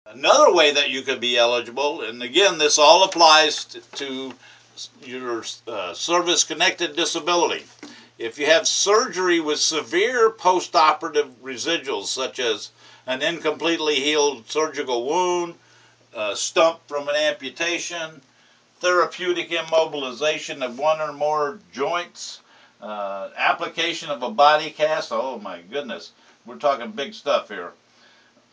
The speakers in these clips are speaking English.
Another way that you could be eligible, and again, this all applies to your service-connected disability. If you have surgery with severe post-operative residuals, such as an incompletely healed surgical wound, a stump from an amputation, therapeutic immobilization of one or more joints, application of a body cast, oh my goodness, we're talking big stuff here,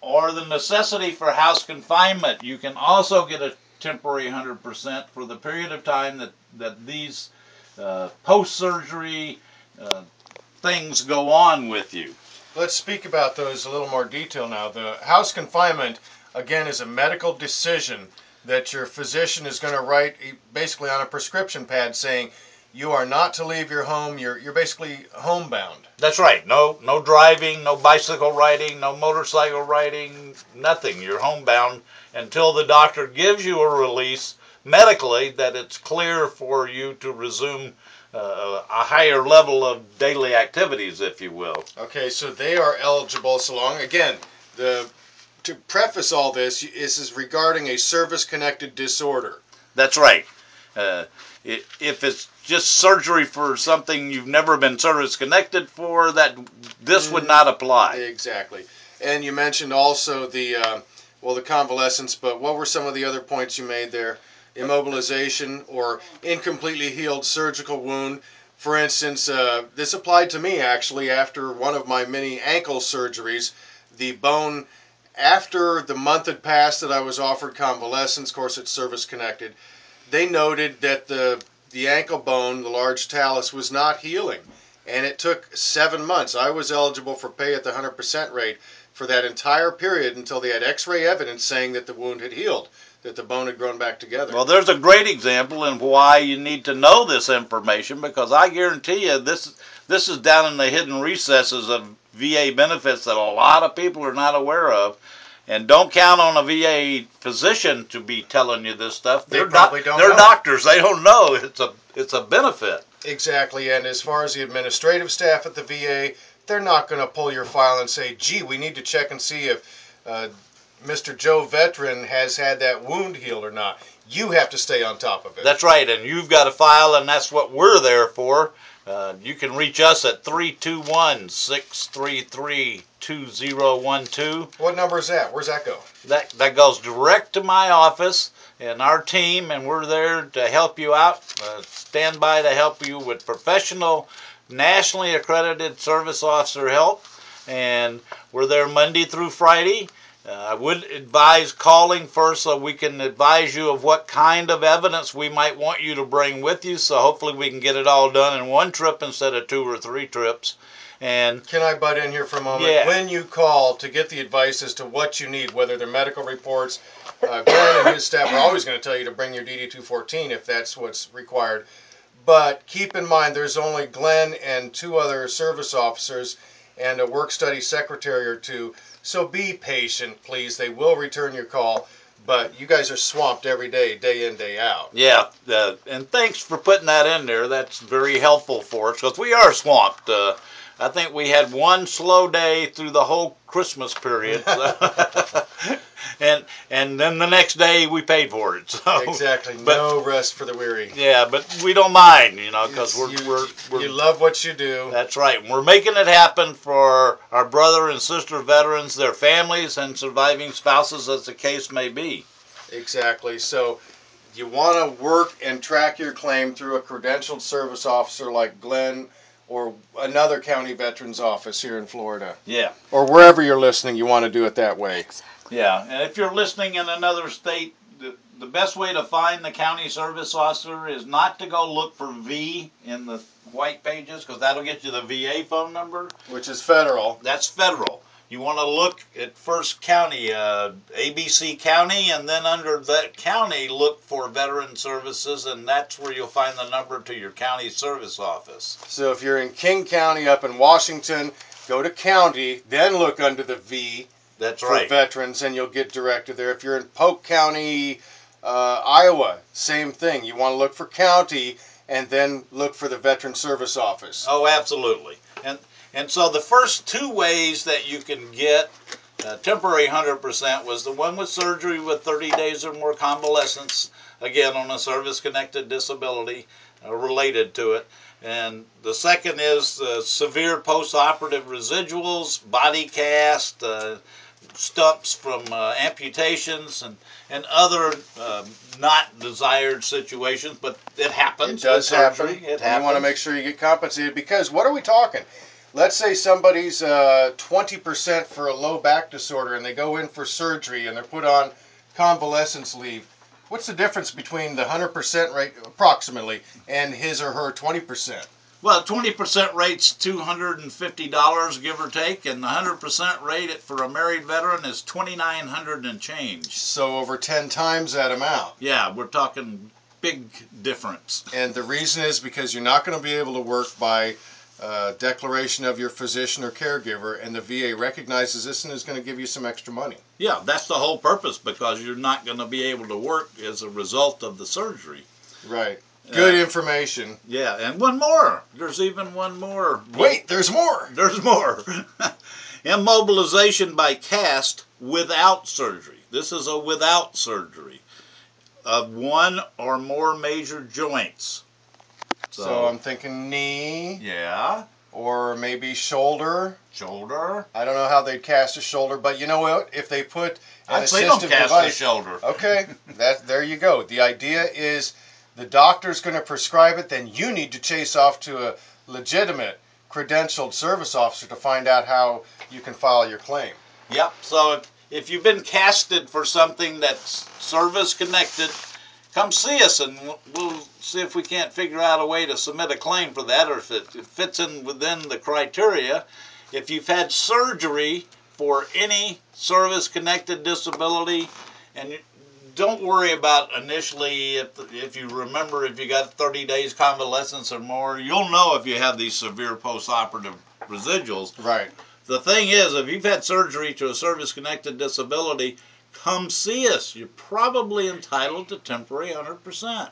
or the necessity for house confinement, you can also get a temporary 100% for the period of time that these post-surgery things go on with you. Let's speak about those a little more detail now. The house confinement, again, is a medical decision that your physician is going to write basically on a prescription pad saying you are not to leave your home. You're basically homebound. That's right. No driving, no bicycle riding, no motorcycle riding, nothing. You're homebound until the doctor gives you a release medically that it's clear for you to resume a higher level of daily activities, if you will. Okay, so they are eligible so long. Again, to preface all this is regarding a service-connected disorder. That's right. If it's just surgery for something you've never been service-connected for, that this would not apply. Exactly. And you mentioned also the convalescence, but what were some of the other points you made there? Immobilization or incompletely healed surgical wound. For instance, this applied to me actually after one of my many ankle surgeries. The bone, after the month had passed that I was offered convalescence, of course it's service-connected, they noted that the ankle bone, the large talus, was not healing. And it took 7 months. I was eligible for pay at the 100% rate for that entire period until they had x-ray evidence saying that the wound had healed, that the bone had grown back together. Well, there's a great example in why you need to know this information, because I guarantee you this is down in the hidden recesses of VA benefits that a lot of people are not aware of. And don't count on a VA physician to be telling you this stuff. They probably don't know. They're doctors. They don't know it's a benefit. Exactly. And as far as the administrative staff at the VA, they're not going to pull your file and say, gee, we need to check and see if Mr. Joe Veteran has had that wound healed or not. You have to stay on top of it. That's right. And you've got to file, and that's what we're there for. You can reach us at 321-633-2012. What number is that? Where's that go? That goes direct to my office and our team, and we're there to help you out. Stand by to help you with professional, nationally accredited service officer help. And we're there Monday through Friday. I would advise calling first so we can advise you of what kind of evidence we might want you to bring with you, so hopefully we can get it all done in one trip instead of 2 or 3 trips. And can I butt in here for a moment? Yeah. When you call to get the advice as to what you need, whether they're medical reports, Glenn and his staff are always going to tell you to bring your DD-214 if that's what's required. But keep in mind there's only Glenn and 2 other service officers and a work study secretary or 2. So be patient, please. They will return your call. But you guys are swamped every day, day in, day out. Yeah, and thanks for putting that in there. That's very helpful for us because we are swamped. I think we had one slow day through the whole Christmas period. And then the next day we paid for it. So, exactly. No rest for the weary. Yeah, but we don't mind, because you love what you do. That's right. We're making it happen for our brother and sister veterans, their families, and surviving spouses, as the case may be. Exactly. So you want to work and track your claim through a credentialed service officer like Glenn or another county veterans office here in Florida. Yeah. Or wherever you're listening, you want to do it that way. Exactly. Yeah, and if you're listening in another state, the best way to find the county service officer is not to go look for V in the white pages, because that'll get you the VA phone number. Which is federal. That's federal. You want to look at first county, ABC County, and then under that county, look for Veteran Services, and that's where you'll find the number to your county service office. So if you're in King County up in Washington, go to county, then look under the V. That's for right. veterans, and you'll get directed there. If you're in Polk County, Iowa, same thing. You want to look for county, and then look for the Veteran Service Office. Oh, absolutely. And so the first 2 ways that you can get Temporary 100% was the one with surgery with 30 days or more convalescence, again on a service-connected disability related to it. And the second is severe post-operative residuals, body cast, stumps from amputations, and other not desired situations, but it happens. It does happen. It happens. You want to make sure you get compensated, because what are we talking? Let's say somebody's 20% for a low back disorder and they go in for surgery and they're put on convalescence leave. What's the difference between the 100% rate approximately and his or her 20%? Well, 20% rate's $250, give or take, and the 100% rate for a married veteran is $2,900 and change. So over 10 times that amount. Yeah, we're talking big difference. And the reason is because you're not going to be able to work by declaration of your physician or caregiver, and the VA recognizes this and is going to give you some extra money. Yeah, that's the whole purpose, because you're not going to be able to work as a result of the surgery. Right. Good information. Yeah, and one more. There's even one more. Wait, there's more. There's more. Immobilization by cast without surgery. This is a without surgery of one or more major joints. So I'm thinking knee. Yeah. Or maybe shoulder. Shoulder. I don't know how they'd cast a shoulder, but you know what? If they put an I'd say don't assistive cast device, a shoulder. Okay, there you go. The idea is the doctor's going to prescribe it, then you need to chase off to a legitimate credentialed service officer to find out how you can file your claim. Yep. So if you've been casted for something that's service connected, come see us and we'll see if we can't figure out a way to submit a claim for that, or if it fits in within the criteria. If you've had surgery for any service-connected disability, and don't worry about initially, if you remember, if you got 30 days convalescence or more, you'll know if you have these severe post-operative residuals. Right. The thing is, if you've had surgery to a service-connected disability, come see us. You're probably entitled to temporary 100%.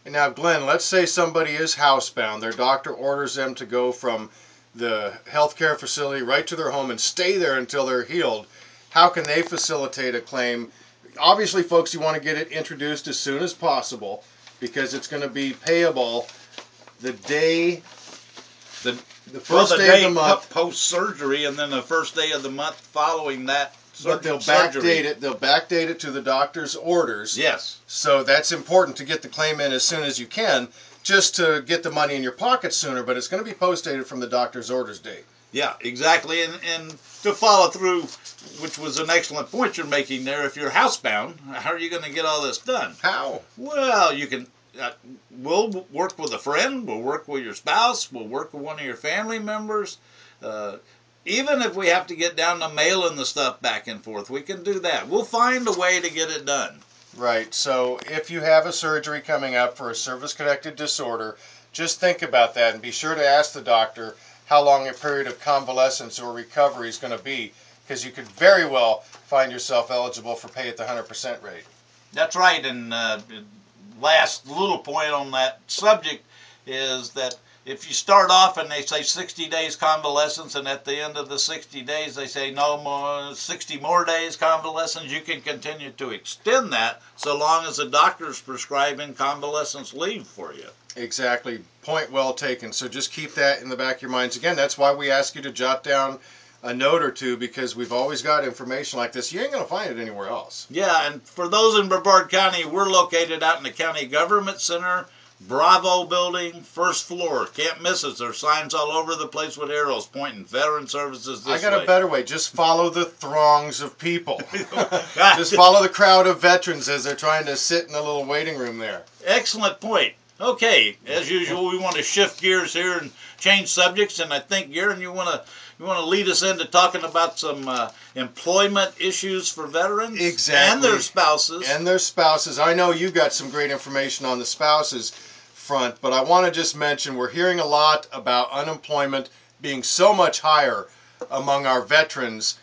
Now, Glenn, let's say somebody is housebound. Their doctor orders them to go from the healthcare facility right to their home and stay there until they're healed. How can they facilitate a claim? Obviously, folks, you want to get it introduced as soon as possible, because it's going to be payable the day, the first day of the month. Post-surgery, and then the first day of the month following that. But they'll backdate it. They'll backdate it to the doctor's orders. Yes. So that's important to get the claim in as soon as you can, just to get the money in your pocket sooner. But it's going to be post-dated from the doctor's orders date. Yeah, exactly. And to follow through, which was an excellent point you're making there, if you're housebound, how are you going to get all this done? How? Well, you can. We'll work with a friend. We'll work with your spouse. We'll work with one of your family members. Even if we have to get down to mailing the stuff back and forth, we can do that. We'll find a way to get it done. Right. So if you have a surgery coming up for a service-connected disorder, just think about that and be sure to ask the doctor how long a period of convalescence or recovery is going to be, because you could very well find yourself eligible for pay at the 100% rate. That's right. And last little point on that subject is that if you start off and they say 60 days convalescence, and at the end of the 60 days they say no more, 60 more days convalescence, you can continue to extend that so long as the doctor's prescribing convalescence leave for you. Exactly. Point well taken. So just keep that in the back of your minds. Again, that's why we ask you to jot down a note or two, because we've always got information like this. You ain't going to find it anywhere else. Yeah, and for those in Brevard County, we're located out in the County Government Center, Bravo Building, first floor. Can't miss us. There's signs all over the place with arrows pointing Veteran Services this way. I got a better way. Just follow the throngs of people. Just follow the crowd of veterans as they're trying to sit in the little waiting room there. Excellent point. Okay, as usual, we want to shift gears here and change subjects, and I think, Garen, you want to lead us into talking about some employment issues for veterans. Exactly. And their spouses. And their spouses. I know you've got some great information on the spouses front, but I want to just mention we're hearing a lot about unemployment being so much higher among our veterans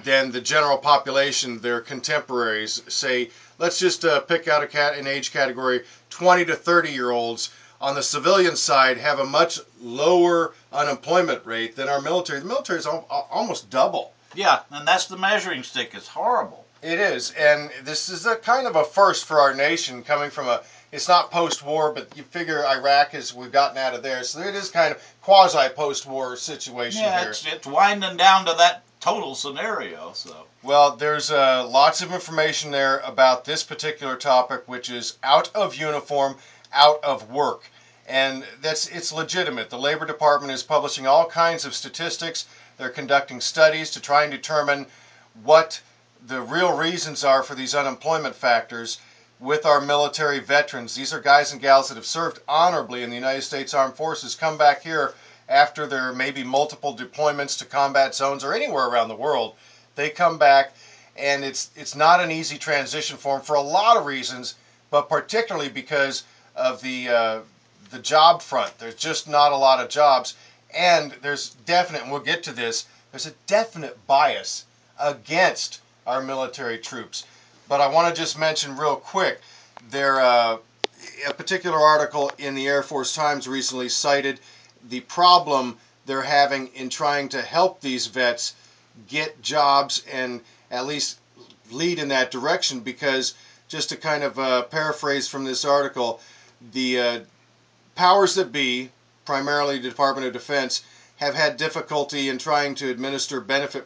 than the general population, their contemporaries. Say, let's just pick out an age category, 20 to 30-year-olds on the civilian side have a much lower unemployment rate than our military. The military is almost double Yeah, and that's the measuring stick. It's horrible. It is, and this is a kind of a first for our nation, coming from a. It's not post-war, but you figure Iraq is we've gotten out of there, so it is kind of quasi post-war situation here. Yeah, it's winding down to that total scenario. So. Well, there's lots of information there about this particular topic, which is out of uniform, out of work, and it's legitimate. The Labor Department is publishing all kinds of statistics. They're conducting studies to try and determine what the real reasons are for these unemployment factors with our military veterans. These are guys and gals that have served honorably in the United States Armed Forces, come back here after there may be multiple deployments to combat zones or anywhere around the world. They come back, and it's not an easy transition for them for a lot of reasons, but particularly because of the job front. There's just not a lot of jobs, and there's definite, and we'll get to this, there's a definite bias against our military troops. But I want to just mention real quick, a particular article in the Air Force Times recently cited the problem they're having in trying to help these vets get jobs and at least lead in that direction, because just to kind of paraphrase from this article, the powers that be, primarily the Department of Defense, have had difficulty in trying to administer benefit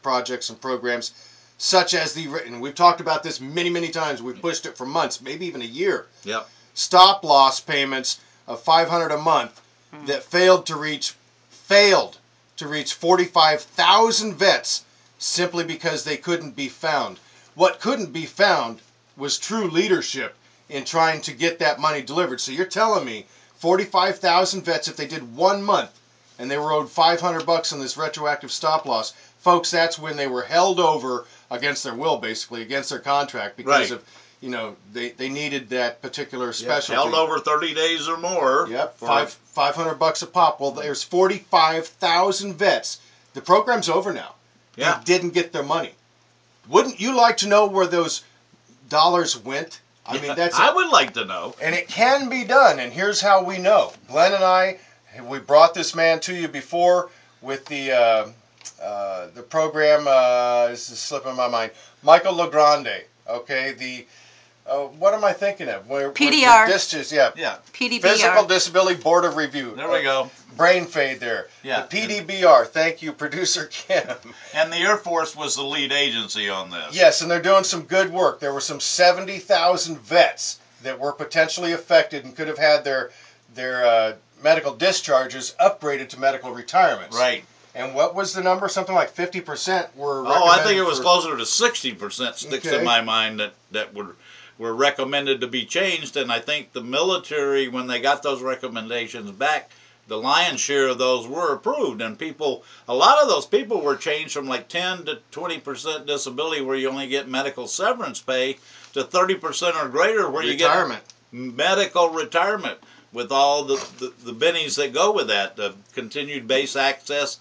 projects and programs such as and we've talked about this many times. We've pushed it for months, maybe even a year. Yep. Stop loss payments of $500 a month that failed to reach 45,000 vets simply because they couldn't be found. What couldn't be found was true leadership in trying to get that money delivered. So you're telling me 45,000 vets, if they did 1 month and they were owed $500 on this retroactive stop loss, folks, that's when they were held over against their will, basically, against their contract, because of, they needed that particular specialty. Held over 30 days or more. Yep, $500 a pop. Well, there's 45,000 vets. The program's over now. Yeah. They didn't get their money. Wouldn't you like to know where those dollars went? I mean, I would like to know. And it can be done, and here's how we know. Glenn and I, we brought this man to you before with the program, this is slipping my mind, Michael LeGrande, okay, what am I thinking of? PDR. Yeah. PDBR. Physical Disability Board of Review. There we go. Brain fade there. Yeah. The PDBR. Thank you, producer Kim. And the Air Force was the lead agency on this. Yes, and they're doing some good work. There were some 70,000 vets that were potentially affected and could have had their medical discharges upgraded to medical retirements. Right. And what was the number? Something like 50% were recommended. Oh, I think it was closer to 60% sticks in my mind that were recommended to be changed. And I think the military, when they got those recommendations back, the lion's share of those were approved. And a lot of those people were changed from like 10 to 20% disability, where you only get medical severance pay, to 30% or greater, where you get medical retirement, with all the bennies that go with that, the continued base access,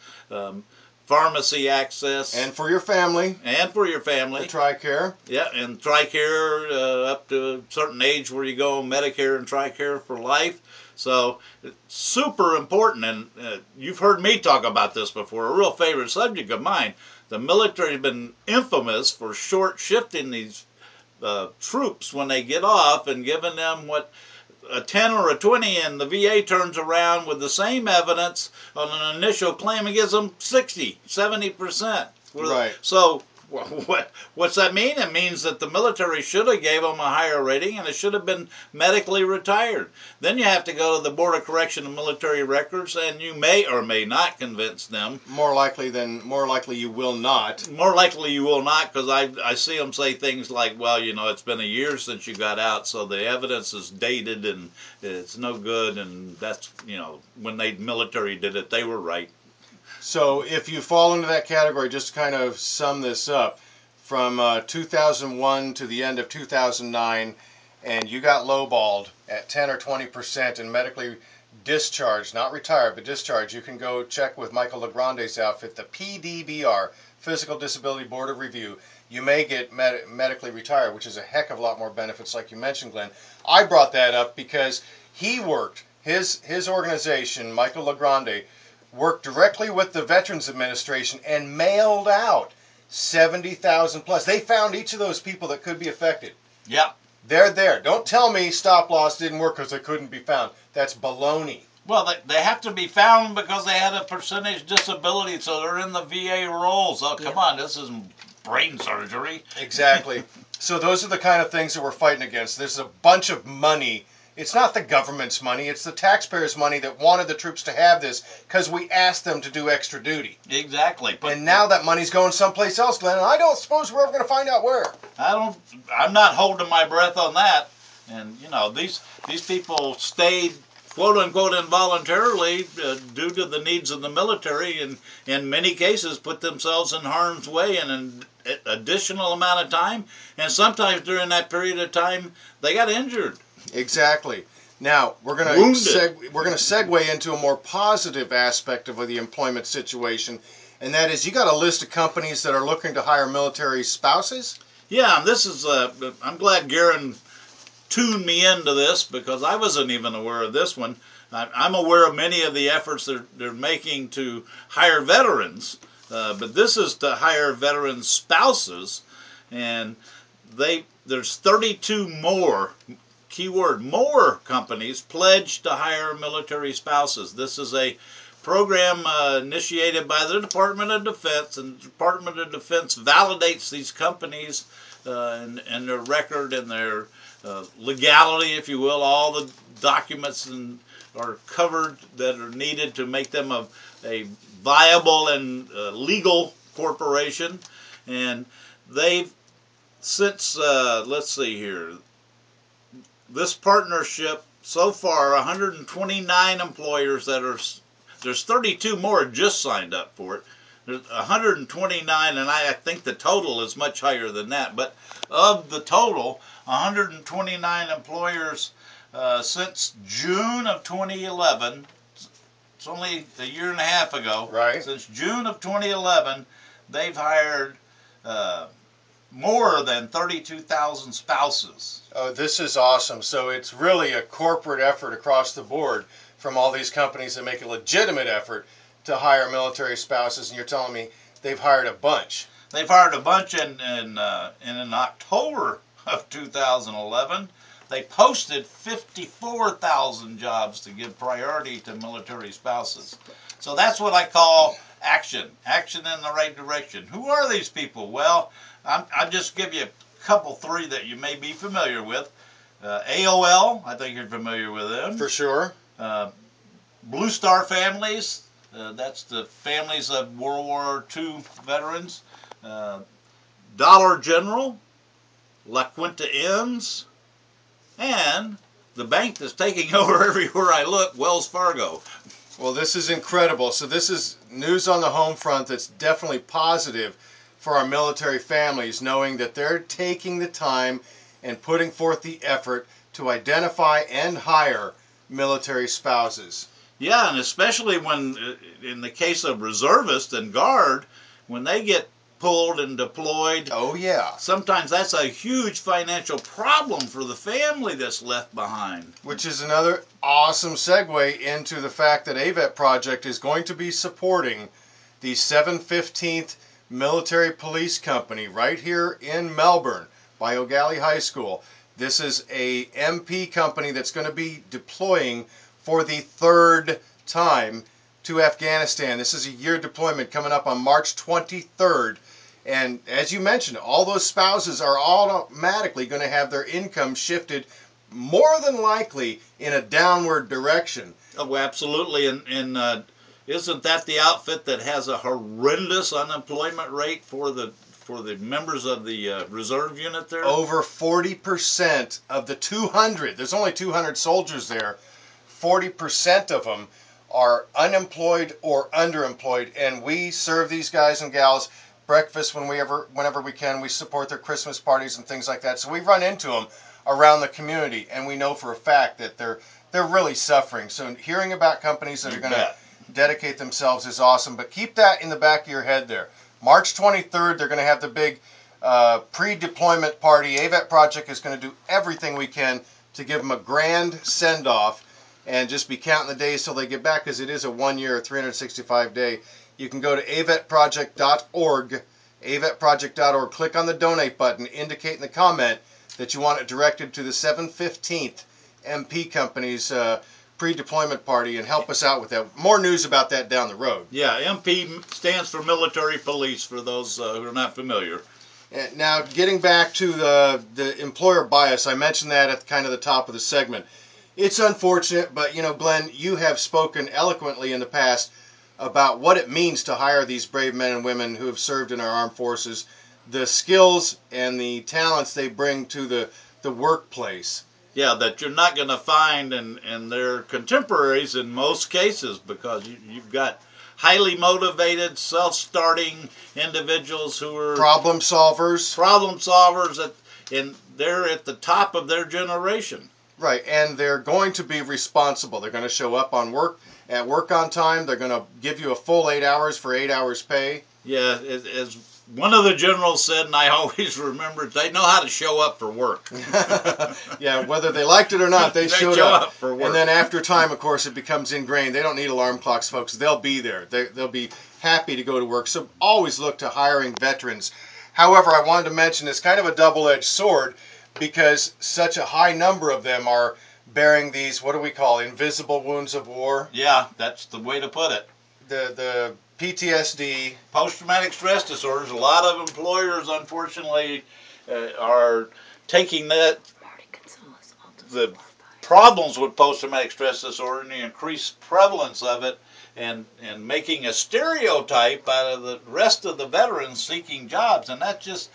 pharmacy access. And for your family. The TRICARE. Yeah, and TRICARE up to a certain age where you go Medicare and TRICARE for life. So it's super important, and you've heard me talk about this before, a real favorite subject of mine. The military has been infamous for short-shifting these troops when they get off and giving them what a 10 or a 20, and the VA turns around with the same evidence on an initial claim and gives them 60, 70%. Right. So what's that mean? It means that the military should have gave them a higher rating, and it should have been medically retired. Then you have to go to the Board of Correction and Military Records, and you may or may not convince them. More likely you will not. More likely you will not, because I see them say things like, well, it's been a year since you got out, so the evidence is dated and it's no good, and that's, when the military did it, they were right. So if you fall into that category, just to kind of sum this up, from 2001 to the end of 2009, and you got lowballed at 10 or 20% and medically discharged, not retired, but discharged, you can go check with Michael LeGrande's outfit, the PDBR, Physical Disability Board of Review. You may get medically retired, which is a heck of a lot more benefits, like you mentioned, Glenn. I brought that up because he worked, his organization, Michael LeGrande, worked directly with the Veterans Administration and mailed out 70,000 plus. They found each of those people that could be affected. Yep. They're there. Don't tell me stop loss didn't work because they couldn't be found. That's baloney. Well, they have to be found because they had a percentage disability, so they're in the VA rolls. Oh, come on, this isn't brain surgery. Exactly. So those are the kind of things that we're fighting against. There's a bunch of money. It's not the government's money. It's the taxpayers' money that wanted the troops to have this because we asked them to do extra duty. Exactly. But And now that money's going someplace else, Glenn, and I don't suppose we're ever going to find out where. I'm not holding my breath on that. And, you know, these people stayed, quote unquote, involuntarily due to the needs of the military, and in many cases put themselves in harm's way in an additional amount of time, and sometimes during that period of time they got injured. Exactly. Now we're going to segue into a more positive aspect of the employment situation, and that is you got a list of companies that are looking to hire military spouses. Yeah, and this is I'm glad Garen tuned me into this because I wasn't even aware of this one. I'm aware of many of the efforts they're making to hire veterans, but this is to hire veteran spouses, and there's 32 more, keyword more, companies pledged to hire military spouses. This is a program initiated by the Department of Defense, and the Department of Defense validates these companies and their record and their legality, if you will. All the documents are covered that are needed to make them a viable and legal corporation. And they've since, let's see here, this partnership, so far 129 employers there's 32 more just signed up for it. There's 129, and I think the total is much higher than that. But of the total, 129 employers since June of 2011, it's only a year and a half ago. Right. Since June of 2011, they've hired more than 32,000 spouses. Oh, this is awesome. So it's really a corporate effort across the board from all these companies that make a legitimate effort to hire military spouses, and you're telling me they've hired a bunch. They've hired a bunch, and in October of 2011, they posted 54,000 jobs to give priority to military spouses. So that's what I call action in the right direction. Who are these people? Well, I'll just give you a couple, three that you may be familiar with. AOL, I think you're familiar with them. For sure. Blue Star Families, that's the families of World War II veterans. Dollar General, La Quinta Inns, and the bank that's taking over everywhere I look, Wells Fargo. Well, this is incredible. So this is news on the home front that's definitely positive for our military families, knowing that they're taking the time and putting forth the effort to identify and hire military spouses. Yeah, and especially when, in the case of reservists and guard, when they get pulled and deployed. Oh, yeah. Sometimes that's a huge financial problem for the family that's left behind. Which is another awesome segue into the fact that AVET Project is going to be supporting the 715th Military Police Company right here in Melbourne by O'Galley High School. This is a MP company that's going to be deploying for the third time to Afghanistan. This is a year deployment coming up on March 23rd. And as you mentioned, all those spouses are automatically going to have their income shifted more than likely in a downward direction. Oh, absolutely. And isn't that the outfit that has a horrendous unemployment rate for the members of the reserve unit there? Over 40% of the 200, there's only 200 soldiers there, 40% of them are unemployed or underemployed, and we serve these guys and gals breakfast whenever we can. We support their Christmas parties and things like that. So we run into them around the community, and we know for a fact that they're really suffering. So hearing about companies that are going to dedicate themselves is awesome, but keep that in the back of your head there. March 23rd, they're going to have the big pre-deployment party. AVET Project is going to do everything we can to give them a grand send-off and just be counting the days till they get back, because it is a 1 year, 365 day. You can go to avetproject.org, avetproject.org, click on the donate button, indicate in the comment that you want it directed to the 715th MP Company's pre-deployment party, and help us out with that. More news about that down the road. Yeah, MP stands for military police, for those who are not familiar. And now, getting back to the employer bias, I mentioned that at kind of the top of the segment. It's unfortunate, but, Glenn, you have spoken eloquently in the past about what it means to hire these brave men and women who have served in our armed forces, the skills and the talents they bring to the workplace. Yeah, that you're not going to find in their contemporaries in most cases, because you've got highly motivated, self-starting individuals who are problem solvers, and they're at the top of their generation. Right, and they're going to be responsible. They're going to show up at work on time. They're going to give you a full 8 hours for 8 hours pay. Yeah, as one of the generals said, and I always remember, they know how to show up for work. Yeah, whether they liked it or not, they showed up for work. And then after time, of course, it becomes ingrained. They don't need alarm clocks, folks. They'll be there. They'll be happy to go to work. So always look to hiring veterans. However, I wanted to mention it's kind of a double-edged sword, because such a high number of them are bearing these, what do we call, invisible wounds of war? Yeah, that's the way to put it. The PTSD. Post-traumatic stress disorders. A lot of employers, unfortunately, are taking the problems with post-traumatic stress disorder and the increased prevalence of it, and making a stereotype out of the rest of the veterans seeking jobs, and that's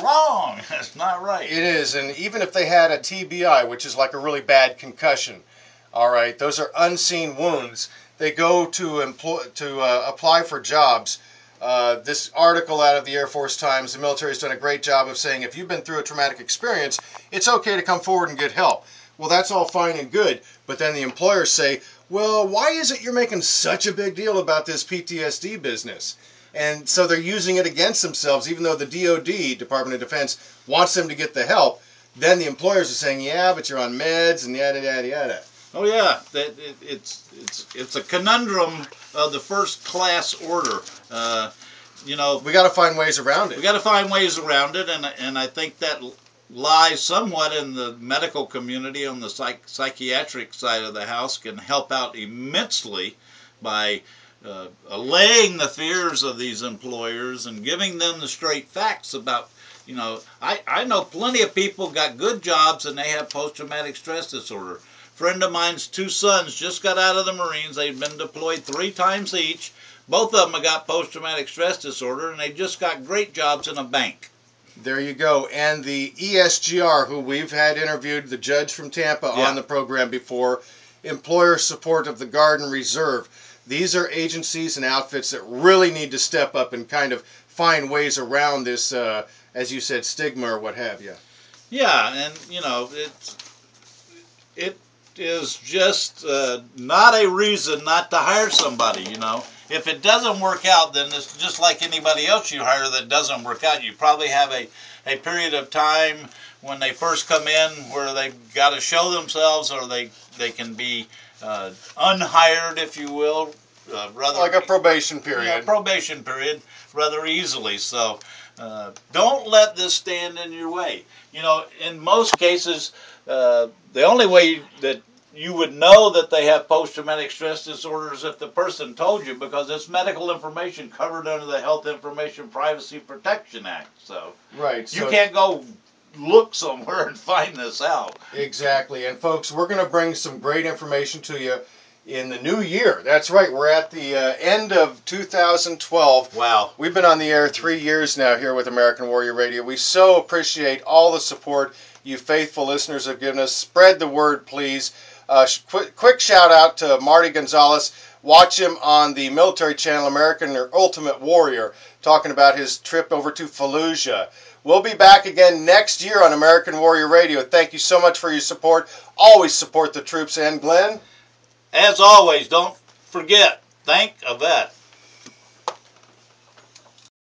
wrong. That's not right. It is, and even if they had a TBI, which is like a really bad concussion, all right, those are unseen wounds. They go to apply for jobs. This article out of the Air Force Times, the military has done a great job of saying if you've been through a traumatic experience, it's okay to come forward and get help. Well, that's all fine and good, but then the employers say, well, why is it you're making such a big deal about this PTSD business? And so they're using it against themselves, even though the DOD, Department of Defense, wants them to get the help. Then the employers are saying, yeah, but you're on meds and yada, yada, yada. Oh, yeah. It's a conundrum of the first class order. We got to find ways around it. We got to find ways around it, and I think that lies somewhat in the medical community on the psychiatric side of the house, can help out immensely by allaying the fears of these employers and giving them the straight facts about, I know plenty of people got good jobs and they have post-traumatic stress disorder. Friend of mine's 2 sons just got out of the Marines. They've been deployed 3 times each. Both of them have got post-traumatic stress disorder, and they just got great jobs in a bank. There you go. And the ESGR, who we've had interviewed, the judge from Tampa on the program before, Employer Support of the Guard and Reserve. These are agencies and outfits that really need to step up and kind of find ways around this, as you said, stigma or what have you. Yeah, and, it is just not a reason not to hire somebody, If it doesn't work out, then it's just like anybody else you hire that doesn't work out. You probably have a period of time when they first come in where they've got to show themselves, or they can be unhired, if you will. Rather like a probation period. Yeah, probation period, rather easily. So don't let this stand in your way. In most cases, the only way that you would know that they have post-traumatic stress disorders if the person told you, because it's medical information covered under the Health Information Privacy Protection Act. So you can't go look somewhere and find this out. Exactly. And folks, we're going to bring some great information to you in the new year. That's right. We're at the end of 2012. Wow. We've been on the air 3 years now here with American Warrior Radio. We so appreciate all the support you faithful listeners have given us. Spread the word, please. Quick shout out to Marty Gonzalez. Watch him on the military channel, American Ultimate Warrior, talking about his trip over to Fallujah. We'll be back again next year on American Warrior Radio. Thank you so much for your support. Always support the troops. And Glenn? As always, don't forget, thank a vet.